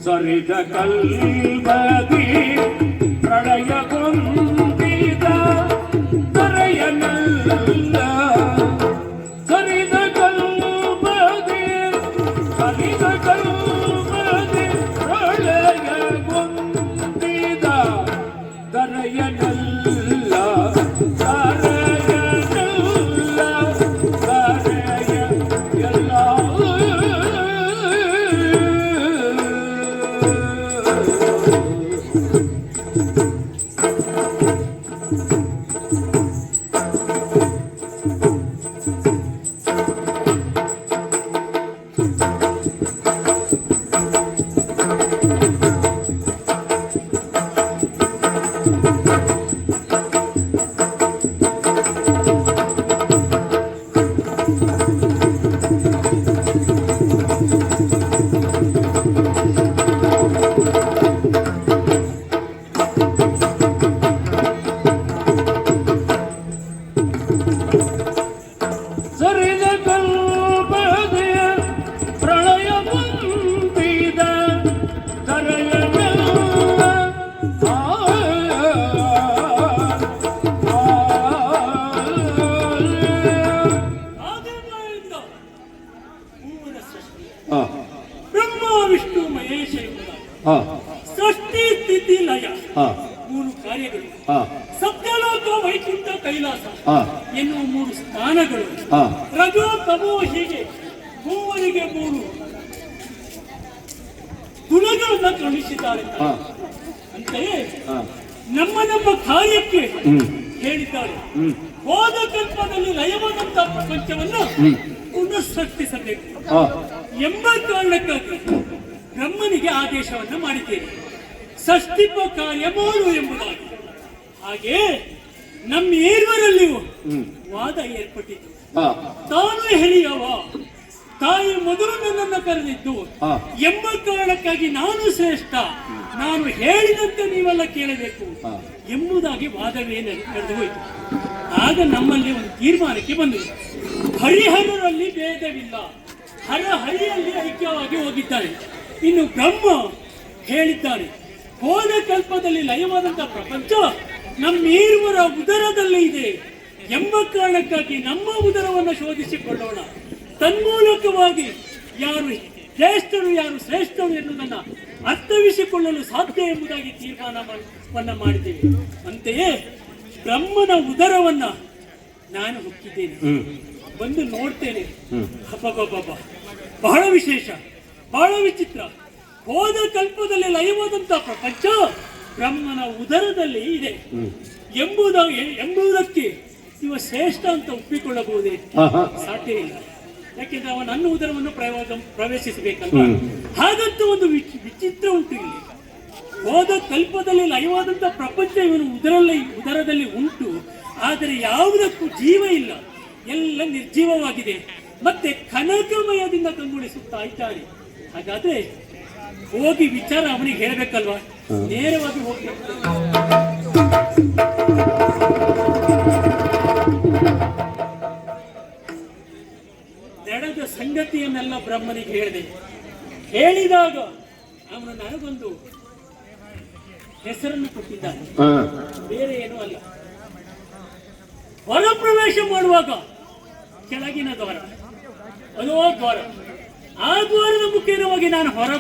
ಸರಿದ ಕಲ್ಬದಿ ಪ್ರಳಯ ಕೊಂದಿದ ತರೆಯನಲ್ಲ ಸರಿದ ಕಲ್ಬದಿ ಪ್ರಳಯ ಕೊಂದಿದ ತರೆಯನಲ್ಲ ಬ್ರಹ್ಮ ವಿಷ್ಣು ಮಹೇಶ ಸೃಷ್ಟಿ ಸ್ಥಿತಿ ಲಯ ಮೂರು ಕಾರ್ಯಗಳು ಸತ್ಯಲೋಕ ವೈಕುಂಠ ಕೈಲಾಸ ಎನ್ನುವ ಮೂರು ಸ್ಥಾನಗಳು ರಜೋ ತಮೋ ಹೀಗೆ ಮೂವರಿಗೆ ಮೂರು ಗುಣಗಳನ್ನ ಕ್ರಮಿಸಿದ್ದಾರೆ ಅಂತೆಯೇ ನಮ್ಮ ಕಾರ್ಯಕ್ಕೆ ಹೇಳಿದ್ದಾರೆ. ಹೋದ ಕಲ್ಪದಲ್ಲಿ ಲಯವಾದಂತಹ ಪ್ರಪಂಚವನ್ನು ಪುನಃ ಸೃಷ್ಟಿಸಬೇಕು ಎಂಬ ಕಾರಣಕ್ಕಾಗಿ ಬ್ರಹ್ಮನಿಗೆ ಆದೇಶವನ್ನು ಮಾಡಿದ್ದೇನೆ. ಷಷ್ಠಿಪ ಕಾರ್ಯ ಮಾಡು ಎಂಬುದಾಗಿ. ಹಾಗೆ ನಮ್ಮೇರ್ವರಲ್ಲಿಯೂ ವಾದ ಏರ್ಪಟ್ಟಿತು. ತಾನು ಹೇಳಿಯವ ತಾಯಿ ಮೊದಲು ನನ್ನನ್ನು ಕರೆದಿದ್ದು ಎಂಬ ಕಾರಣಕ್ಕಾಗಿ ನಾನು ಶ್ರೇಷ್ಠ, ನಾನು ಹೇಳಿದಂತೆ ನೀವೆಲ್ಲ ಕೇಳಬೇಕು ಎಂಬುದಾಗಿ ವಾದವೇ ನಡೆದು ಹೋಯಿತು. ಆಗ ನಮ್ಮಲ್ಲಿ ಒಂದು ತೀರ್ಮಾನಕ್ಕೆ ಬಂದಿದೆ. ಹರಿಹರರಲ್ಲಿ ಭೇದವಿಲ್ಲ, ಹರಿಯಲ್ಲಿ ಐಕ್ಯವಾಗಿ ಹೋಗಿದ್ದಾರೆ. ಇನ್ನು ಬ್ರಹ್ಮ ಹೇಳಿದ್ದಾರೆ, ಹೋದ ಕಲ್ಪದಲ್ಲಿ ಲಯವಾದಂತಹ ಪ್ರಪಂಚ ನಮ್ಮೇರ್ವರ ಉದರದಲ್ಲಿ ಇದೆ ಎಂಬ ಕಾರಣಕ್ಕಾಗಿ ನಮ್ಮ ಉದರವನ್ನು ಶೋಧಿಸಿಕೊಳ್ಳೋಣ. ತನ್ಮೂಲಕವಾಗಿ ಯಾರು ಶ್ರೇಷ್ಠರು ಯಾರು ಶ್ರೇಷ್ಠರು ಎನ್ನುವುದನ್ನು ಅರ್ಥವಿಸಿಕೊಳ್ಳಲು ಸಾಧ್ಯ ಎಂಬುದಾಗಿ ತೀರ್ಮಾನವನ್ನು ಮಾಡಿದ್ದೇವೆ. ಅಂತೆಯೇ ಬ್ರಹ್ಮನ ಉದರವನ್ನ ನಾನು ಹೊಕ್ಕಿದ್ದೇನೆ, ಬಂದು ನೋಡ್ತೇನೆ. ಹಬ್ಬಬ್ಬಬ್ಬ, ಬಹಳ ವಿಶೇಷ, ಬಹಳ ವಿಚಿತ್ರ. ಹೋದ ಕಲ್ಪದಲ್ಲಿ ಲಯವಾದಂತಹ ಪ್ರಪಂಚ ಬ್ರಹ್ಮನ ಉದರದಲ್ಲಿ ಇದೆ ಎಂಬುದಕ್ಕೆ ಇವ ಶ್ರೇಷ್ಠ ಅಂತ ಒಪ್ಪಿಕೊಳ್ಳಬಹುದೇ? ಸಾಧ್ಯ ಇಲ್ಲ. ಯಾಕೆಂದ್ರೆ ಅವ ನನ್ನ ಉದರವನ್ನು ಪ್ರವೇಶಿಸಬೇಕಲ್ಲ. ಹಾಗಂತ ಒಂದು ವಿಚಿತ್ರ ಉಂಟು ಇಲ್ಲಿ. ಹೋದ ಕಲ್ಪದಲ್ಲಿ ಲಯವಾದಂತಹ ಪ್ರಪಂಚ ಇವನು ಉದರದಲ್ಲಿ ಉಂಟು, ಆದರೆ ಯಾವುದಕ್ಕೂ ಜೀವ ಇಲ್ಲ, ಎಲ್ಲ ನಿರ್ಜೀವವಾಗಿದೆ. ಮತ್ತೆ ಕನಕಮಯದಿಂದ ಕಂಗೊಳಿಸುತ್ತಾ ಇದ್ದಾನೆ. ಹಾಗಾದ್ರೆ ಹೋಗಿ ವಿಚಾರ ಅವನಿಗೆ ಹೇಳಬೇಕಲ್ವಾ? ನೇರವಾಗಿ ಹೋಗಿ ನಡೆದ ಸಂಗತಿಯನ್ನೆಲ್ಲ ಬ್ರಹ್ಮನಿಗೆ ಹೇಳಿದೆ. ಹೇಳಿದಾಗ ಅವನು ನನಗೊಂದು ಹೆಸರನ್ನು ಕೊಟ್ಟಿದ್ದಾನೆ, ಬೇರೆ ಏನೂ ಅಲ್ಲ. ಹೊರ ಪ್ರವೇಶ ಮಾಡುವಾಗ ಕೆಳಗಿನ ದ್ವಾರ, ಅದೋ ದ್ವಾರ, ಆ ದ್ವಾರದ ಮುಖೇನವಾಗಿ ನಾನು ಹೊರ